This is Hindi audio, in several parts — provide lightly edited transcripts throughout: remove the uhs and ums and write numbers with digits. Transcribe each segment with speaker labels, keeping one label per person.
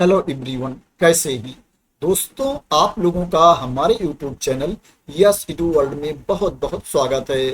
Speaker 1: हेलो एवरीवन, कैसे हैं दोस्तों। आप लोगों का हमारे यूट्यूब चैनल यस इडू वर्ल्ड में बहुत बहुत स्वागत है।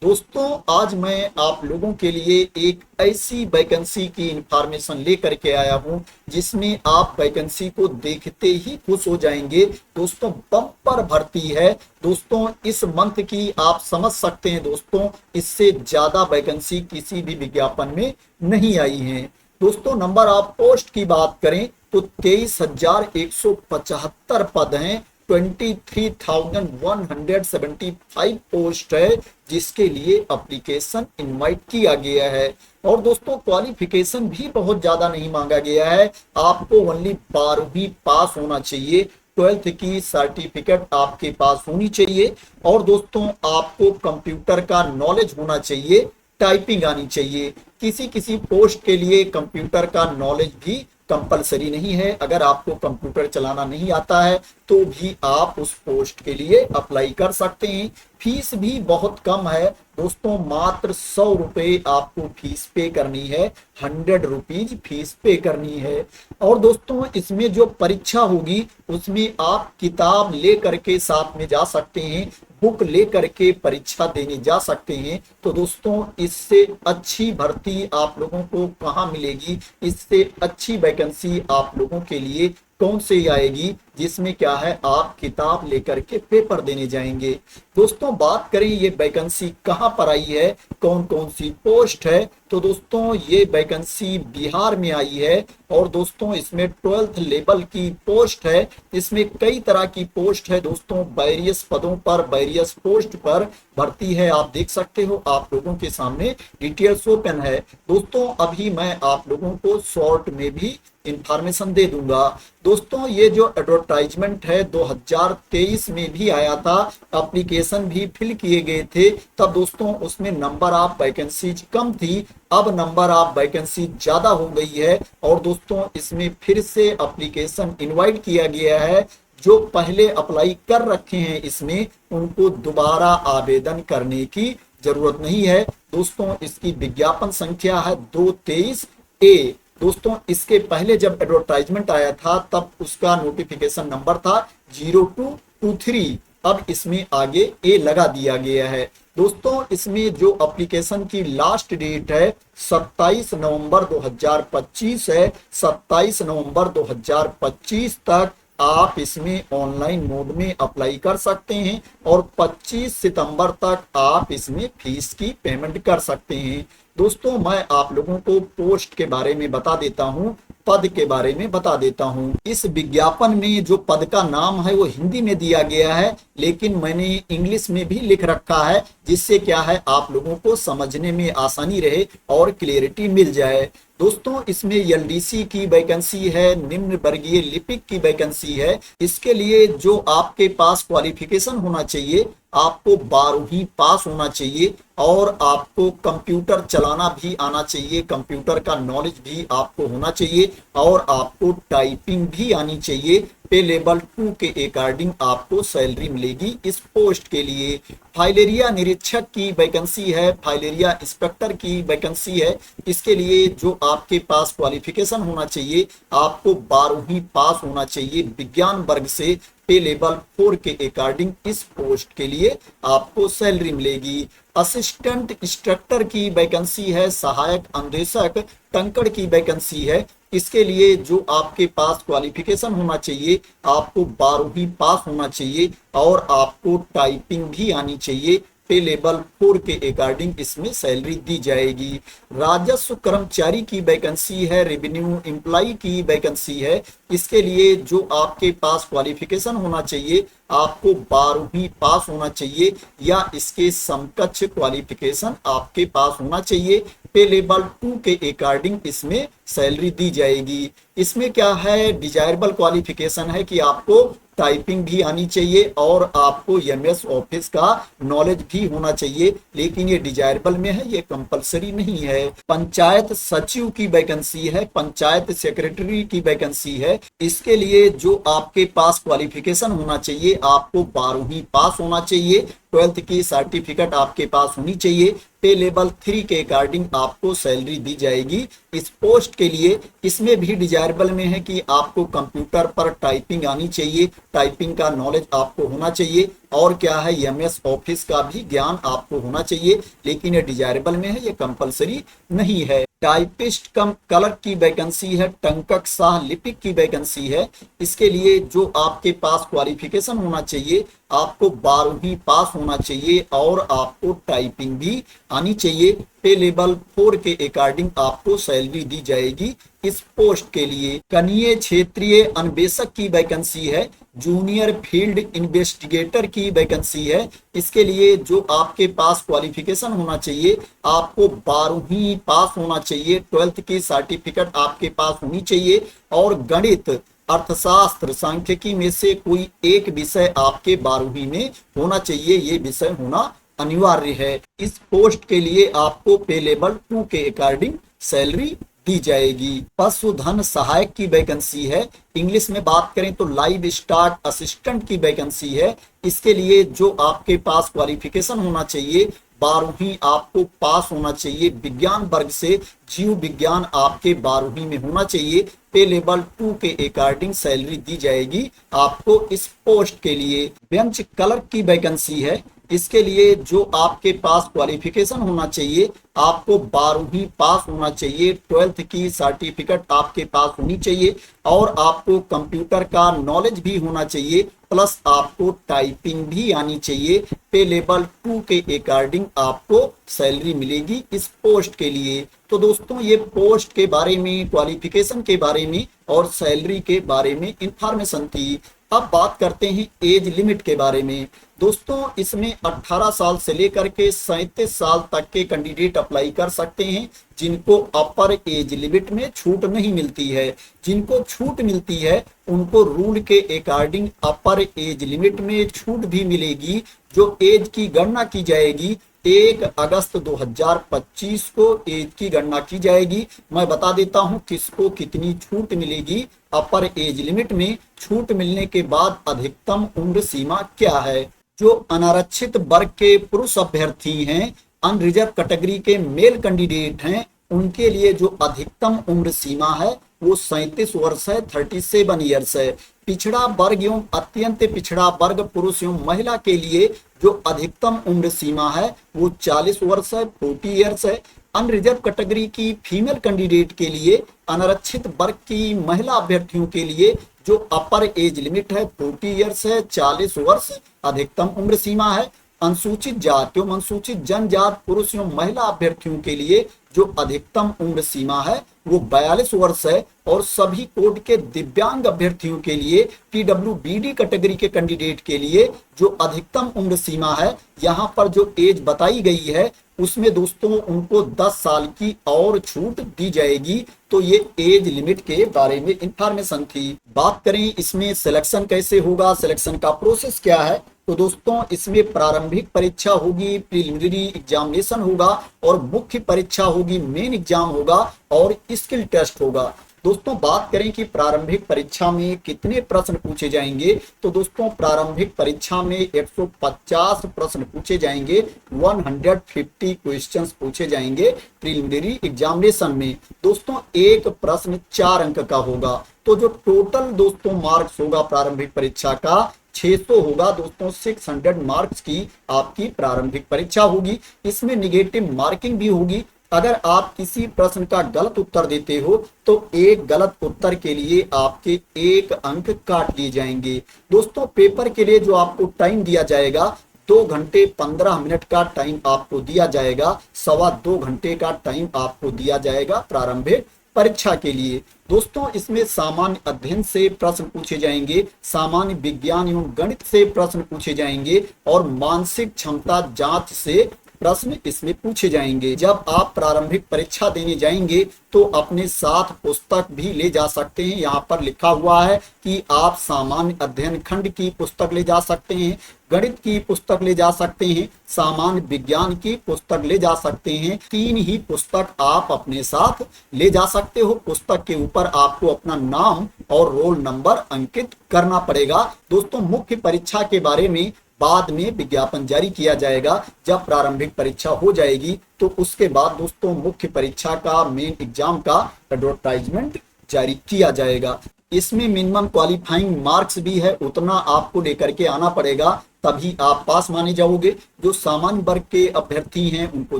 Speaker 1: दोस्तों, आज मैं आप लोगों के लिए एक ऐसी वैकेंसी की इंफॉर्मेशन लेकर के आया हूं जिसमें आप वैकेंसी को देखते ही खुश हो जाएंगे। दोस्तों, बम्पर भर्ती है। दोस्तों, इस मंथ की आप समझ सकते हैं दोस्तों, इससे ज्यादा वैकेंसी किसी भी विज्ञापन में नहीं आई है। दोस्तों, नंबर ऑफ पोस्ट की बात करें तो 23,175 पद हैं। 23,175 पोस्ट है जिसके लिए एप्लीकेशन इनवाइट किया गया है। और दोस्तों, क्वालिफिकेशन भी बहुत ज्यादा नहीं मांगा गया है। आपको ओनली 12वीं पास होना चाहिए। 12th की सर्टिफिकेट आपके पास होनी चाहिए। और दोस्तों, आपको कंप्यूटर का नॉलेज होना चाहिए, टाइपिंग आनी चाहिए। किसी किसी पोस्ट के लिए कंप्यूटर का नॉलेज भी कंपलसरी नहीं है। अगर आपको कंप्यूटर चलाना नहीं आता है तो भी आप उस पोस्ट के लिए अप्लाई कर सकते हैं। फीस भी बहुत कम है दोस्तों, मात्र 100 रुपए आपको फीस पे करनी है। 100 रुपीज फीस पे करनी है। और दोस्तों, इसमें जो परीक्षा होगी उसमें आप किताब ले करके साथ में जा सकते हैं, बुक ले करके परीक्षा देने जा सकते हैं। तो दोस्तों, इससे अच्छी भर्ती आप लोगों को कहाँ मिलेगी, इससे अच्छी वैकेंसी आप लोगों के लिए कौन सी आएगी जिसमें क्या है, आप किताब लेकर के पेपर देने जाएंगे। दोस्तों, बात करें ये वैकेंसी कहाँ पर आई है, कौन कौन सी पोस्ट है, तो दोस्तों ये वैकेंसी बिहार में आई है। और दोस्तों, इसमें 12th लेवल की पोस्ट है। इसमें कई तरह की पोस्ट है दोस्तों, वेरियस पदों पर, वेरियस पोस्ट पर भर्ती है। आप देख सकते हो, आप लोगों के सामने डिटेल्स ओपन है। दोस्तों, अभी मैं आप लोगों को शॉर्ट में भी इंफॉर्मेशन दे दूंगा। दोस्तों, ये जो एडवर्टाइजमेंट है 2023 में भी आया था, एप्लीकेशन भी फिल किए गए थे। तब दोस्तों उसमें नंबर ऑफ वैकेंसीज कम थी, अब नंबर ऑफ वैकेंसी ज्यादा हो गई है। और दोस्तों, इसमें फिर से एप्लीकेशन इनवाइट किया गया है। जो पहले अप्लाई कर रखे हैं इसमें, उनको दोबारा आवेदन करने की जरूरत नहीं है। दोस्तों, इसकी विज्ञापन संख्या है 223A। दोस्तों, इसके पहले जब एडवर्टाइजमेंट आया था तब उसका नोटिफिकेशन नंबर था 0223। अब इसमें आगे ए लगा दिया गया है। दोस्तों, इसमें जो एप्लीकेशन की लास्ट डेट है 27 नवंबर 2025 है। 27 नवंबर 2025 तक आप इसमें ऑनलाइन मोड में अप्लाई कर सकते हैं और 25 सितंबर तक आप इसमें फीस की पेमेंट कर सकते हैं। दोस्तों, मैं आप लोगों को पोस्ट के बारे में बता देता हूं, पद के बारे में बता देता हूं। इस विज्ञापन में जो पद का नाम है वो हिंदी में दिया गया है, लेकिन मैंने इंग्लिश में भी लिख रखा है, जिससे क्या है, आप लोगों को समझने में आसानी रहे और क्लियरिटी मिल जाए। दोस्तों, इसमें एलडीसी की वैकेंसी है, निम्न वर्गीय लिपिक की वैकेंसी है। इसके लिए जो आपके पास क्वालिफिकेशन होना चाहिए, आपको 12वीं पास होना चाहिए और आपको कंप्यूटर चलाना भी आना चाहिए, कंप्यूटर का नॉलेज भी आपको होना चाहिए और आपको टाइपिंग भी आनी चाहिए। पे लेवल 2 के अकॉर्डिंग आपको सैलरी मिलेगी इस पोस्ट के लिए। फाइलेरिया निरीक्षक की वैकेंसी है, फाइलेरिया इंस्पेक्टर की वैकेंसी है। इसके लिए जो आपके पास क्वालिफिकेशन होना चाहिए, आपको 12वीं पास होना चाहिए विज्ञान वर्ग से। पे लेवल 4 के अकॉर्डिंग इस पोस्ट के लिए आपको सैलरी मिलेगी। असिस्टेंट इंस्ट्रक्टर की वैकेंसी है, सहायक अन्वेषक टंकड़ की वैकेंसी है। इसके लिए जो आपके पास क्वालिफिकेशन होना चाहिए, आपको 12वीं पास होना चाहिए और आपको टाइपिंग भी आनी चाहिए। पे लेवल 4 के अकॉर्डिंग इसमें सैलरी दी जाएगी। राजस्व कर्मचारी की वैकेंसी है, रेवेन्यू एम्प्लॉय की वैकेंसी है। इसके लिए जो आपके पास क्वालिफिकेशन होना चाहिए, आपको 12वीं पास होना चाहिए या इसके समकक्ष क्वालिफिकेशन आपके पास होना चाहिए। पे लेवल 2 के अकॉर्डिंग इसमें सैलरी दी जाएगी। इसमें क्या है, डिजायरेबल क्वालिफिकेशन है कि आपको टाइपिंग भी आनी चाहिए और आपको एमएस ऑफिस का नॉलेज भी होना चाहिए, लेकिन ये डिजायरेबल में है, ये कंपलसरी नहीं है। पंचायत सचिव की वैकेंसी है, पंचायत सेक्रेटरी की वैकेंसी है। इसके लिए जो आपके पास क्वालिफिकेशन होना चाहिए, आपको 12वीं पास होना चाहिए। 12th की सर्टिफिकेट आपके पास होनी चाहिए। पे लेवल 3 के अकॉर्डिंग आपको सैलरी दी जाएगी इस पोस्ट के लिए। इसमें भी डिजायरेबल में है कि आपको कंप्यूटर पर टाइपिंग आनी चाहिए, टाइपिंग का नॉलेज आपको होना चाहिए, और क्या है एमएस ऑफिस का भी ज्ञान आपको होना चाहिए। लेकिन ये डिजायरेबल में है, ये कंपलसरी नहीं है। टाइपिस्ट कम क्लर्क की वैकेंसी है, टंकक शाह लिपिक की वैकेंसी है। इसके लिए जो आपके पास क्वालिफिकेशन होना चाहिए, आपको 12वीं पास होना चाहिए और आपको टाइपिंग भी आनी चाहिए। पे लेवल 4 के अकॉर्डिंग आपको सैलरी दी जाएगी इस पोस्ट के लिए। कनीय क्षेत्रीय अन्वेषक की वैकेंसी है, जूनियर फील्ड इन्वेस्टिगेटर की वैकेंसी है। इसके लिए जो आपके पास क्वालिफिकेशन होना चाहिए, आपको 12वीं पास होना चाहिए, 12th की सर्टिफिकेट आपके पास होनी चाहिए, और गणित, अर्थशास्त्र, सांख्यिकी में से कोई एक विषय आपके 12वीं में होना चाहिए। ये विषय होना अनिवार्य है। इस पोस्ट के लिए आपको पे लेवल 2 के अकॉर्डिंग सैलरी दी जाएगी। पशुधन सहायक की वैकेंसी है, इंग्लिश में बात करें तो लाइव स्टॉक असिस्टेंट की वैकेंसी है। इसके लिए जो आपके पास क्वालिफिकेशन होना चाहिए, 12वीं आपको पास होना चाहिए विज्ञान वर्ग से, जीव विज्ञान आपके 12वीं में होना चाहिए। पे लेवल 2 के अकॉर्डिंग सैलरी दी जाएगी आपको इस पोस्ट के लिए। बेंच क्लर्क की वैकेंसी है, इसके लिए जो आपके पास क्वालिफिकेशन होना चाहिए, आपको 12वीं पास होना चाहिए, 12th की सर्टिफिकेट आपके पास होनी चाहिए, और आपको कंप्यूटर का नॉलेज भी होना चाहिए, प्लस आपको टाइपिंग भी आनी चाहिए। पे लेवल 2 के अकॉर्डिंग आपको सैलरी मिलेगी इस पोस्ट के लिए। तो दोस्तों ये पोस्ट के बारे में, क्वालिफिकेशन के बारे में और सैलरी के बारे में इंफॉर्मेशन थी। अब बात करते हैं एज लिमिट के बारे में। दोस्तों इसमें 18 साल से लेकर के 37 साल तक के कैंडिडेट अप्लाई कर सकते हैं, जिनको अपर एज लिमिट में छूट नहीं मिलती है। जिनको छूट मिलती है उनको रूल के अकॉर्डिंग अपर एज लिमिट में छूट भी मिलेगी। जो एज की गणना की जाएगी 1 अगस्त 2025 को एज की गणना की जाएगी। मैं बता देता हूं किसको कितनी छूट मिलेगी। अपर एज लिमिट में छूट मिलने के बाद अधिकतम उम्र सीमा क्या है। जो अनारक्षित वर्ग के पुरुष अभ्यर्थी हैं, अनरिजर्व कैटेगरी के मेल कैंडिडेट हैं, उनके लिए जो अधिकतम उम्र सीमा है वो 37 वर्ष है, 37 ईयर्स है। पिछड़ा वर्ग एवं अत्यंत पिछड़ा वर्ग पुरुष एवं महिला के लिए जो अधिकतम उम्र सीमा है वो 40 वर्ष है, 40 ईयर्स है। अनरिजर्व कैटेगरी की फीमेल कैंडिडेट के लिए, अनारक्षित वर्ग की महिला अभ्यर्थियों के लिए जो अपर एज लिमिट है 40 ईयर्स है, 40 वर्ष अधिकतम उम्र सीमा है। अनुसूचित जाति एवं अनुसूचित जनजाति पुरुष एवं महिला अभ्यर्थियों के लिए जो अधिकतम उम्र सीमा है वो 42 वर्ष है। और सभी कोड के दिव्यांग अभ्यर्थियों के लिए, पीडब्ल्यूबीडी कैटेगरी के कैंडिडेट के लिए जो अधिकतम उम्र सीमा है, यहाँ पर जो एज बताई गई है उसमें दोस्तों उनको 10 साल की और छूट दी जाएगी। तो ये एज लिमिट के बारे में इंफॉर्मेशन थी। बात करें इसमें सिलेक्शन कैसे होगा, सिलेक्शन का प्रोसेस क्या है, तो दोस्तों इसमें प्रारंभिक परीक्षा होगी, प्रिलिमिनरी एग्जामिनेशन होगा, और मुख्य परीक्षा होगी, मेन एग्जाम होगा, और स्किल टेस्ट होगा। दोस्तों बात करें कि प्रारंभिक परीक्षा में कितने प्रश्न पूछे जाएंगे, तो दोस्तों प्रारंभिक परीक्षा में 150 प्रश्न पूछे जाएंगे, 150 क्वेश्चंस पूछे जाएंगे। प्रिलिमिनरी एग्जामिनेशन में दोस्तों एक प्रश्न 4 अंक का होगा। तो जो टोटल दोस्तों मार्क्स होगा प्रारंभिक परीक्षा का 600 होगा दोस्तों। 600 मार्क्स की आपकी प्रारंभिक परीक्षा होगी। इसमें निगेटिव मार्किंग भी होगी। अगर आप किसी प्रश्न का गलत उत्तर देते हो तो एक गलत उत्तर के लिए आपके 1 अंक काट लिए जाएंगे। दोस्तों पेपर के लिए जो आपको टाइम दिया जाएगा 2 घंटे 15 मिनट का टाइम आपको दिया जाएगा, 2.25 घंटे का टाइम आपको दिया जाएगा प्रारंभिक परीक्षा के लिए। दोस्तों इसमें सामान्य अध्ययन से प्रश्न पूछे जाएंगे, सामान्य विज्ञान एवं गणित से प्रश्न पूछे जाएंगे, और मानसिक क्षमता जांच से प्रश्न इसमें पूछे जाएंगे। जब आप प्रारंभिक परीक्षा देने जाएंगे तो अपने साथ पुस्तक भी ले जा सकते हैं। यहाँ पर लिखा हुआ है कि आप सामान्य अध्ययन खंड की पुस्तक ले जा सकते हैं, गणित की पुस्तक ले जा सकते हैं, सामान्य विज्ञान की पुस्तक ले जा सकते हैं। 3 ही पुस्तक आप अपने साथ ले जा सकते हो। पुस्तक के ऊपर आपको अपना नाम और रोल नंबर अंकित करना पड़ेगा। दोस्तों मुख्य परीक्षा के बारे में बाद में विज्ञापन जारी किया जाएगा। जब प्रारंभिक परीक्षा हो जाएगी तो उसके बाद दोस्तों मुख्य परीक्षा का मेन एग्जाम का एडवर्टाइजमेंट जारी किया जाएगा। इसमें मिनिमम क्वालिफाइंग मार्क्स भी है, उतना आपको लेकर के आना पड़ेगा, तभी आप पास माने जाओगे। जो सामान्य वर्ग के अभ्यर्थी हैं उनको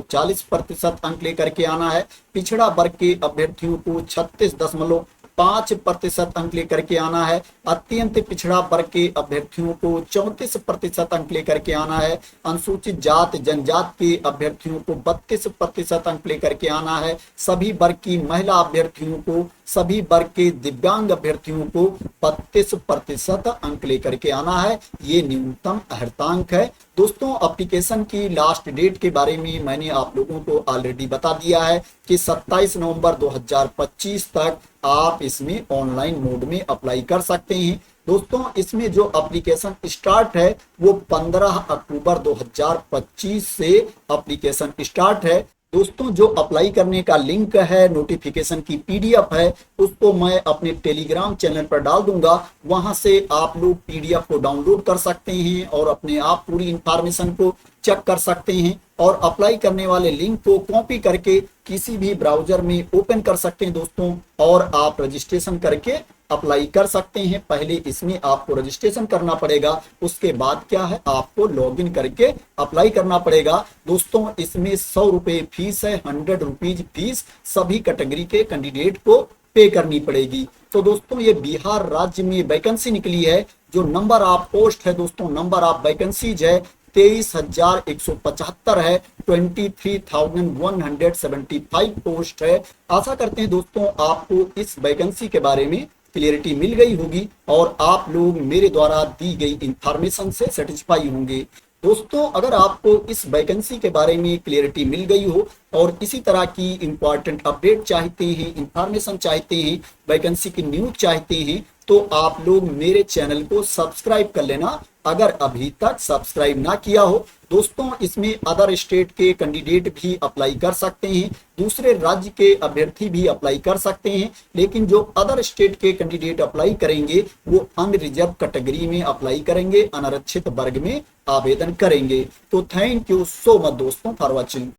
Speaker 1: 40% अंक लेकर के आना है। पिछड़ा वर्ग के अभ्यर्थियों को 36.5% अंक लेकर के आना है। अत्यंत पिछड़ा वर्ग के अभ्यर्थियों को 34% अंक लेकर के आना है। अनुसूचित जात जनजात के अभ्यर्थियों को 32% अंक लेकर के आना है। सभी वर्ग की महिला अभ्यर्थियों को, सभी वर्ग के दिव्यांग अभ्यर्थियों को 32% अंक लेकर के आना है। ये न्यूनतम अर्हतांक है। दोस्तों एप्लीकेशन की लास्ट डेट के बारे में मैंने आप लोगों को ऑलरेडी बता दिया है कि 27 नवंबर 2025 तक आप इसमें ऑनलाइन मोड में अप्लाई कर सकते हैं। दोस्तों इसमें जो एप्लीकेशन स्टार्ट है वो 15 अक्टूबर 2025 से एप्लीकेशन स्टार्ट है। दोस्तों जो अप्लाई करने का लिंक है, नोटिफिकेशन की पीडीएफ है, उसको मैं अपने टेलीग्राम चैनल पर डाल दूंगा। वहां से आप लोग पीडीएफ को डाउनलोड कर सकते हैं और अपने आप पूरी इंफॉर्मेशन को चेक कर सकते हैं और अप्लाई करने वाले लिंक को कॉपी करके किसी भी ब्राउजर में ओपन कर सकते हैं दोस्तों, और आप रजिस्ट्रेशन करके अप्लाई कर सकते हैं। पहले इसमें आपको रजिस्ट्रेशन करना पड़ेगा, उसके बाद क्या है आपको लॉगिन करके अप्लाई करना पड़ेगा। दोस्तों इसमें 100 रुपए फीस है, 100 रुपीज फीस सभी कैटेगरी के कैंडिडेट को पे करनी पड़ेगी। तो दोस्तों ये बिहार राज्य में वैकेंसी निकली है। जो नंबर ऑफ पोस्ट है दोस्तों, नंबर ऑफ वैकेंसीज है 23,175 है, 23,175 पोस्ट है। आशा करते हैं दोस्तों आपको इस वैकेंसी के बारे में क्लियरिटी मिल गई होगी और आप लोग मेरे द्वारा दी गई इंफॉर्मेशन से सेटिस्फाई होंगे। दोस्तों अगर आपको इस वैकेंसी के बारे में क्लियरिटी मिल गई हो और इसी तरह की इंपॉर्टेंट अपडेट चाहते हैं, इंफॉर्मेशन चाहते हैं, वैकेंसी की न्यूज चाहते हैं, तो आप लोग मेरे चैनल को सब्सक्राइब कर लेना अगर अभी तक सब्सक्राइब ना किया हो। दोस्तों इसमें अदर स्टेट के कैंडिडेट भी अप्लाई कर सकते हैं, दूसरे राज्य के अभ्यर्थी भी अप्लाई कर सकते हैं, लेकिन जो अदर स्टेट के कैंडिडेट अप्लाई करेंगे वो अनरिजर्व कैटेगरी में अप्लाई करेंगे, अनारक्षित वर्ग में आवेदन करेंगे। तो थैंक यू सो मच दोस्तों फॉर वॉचिंग।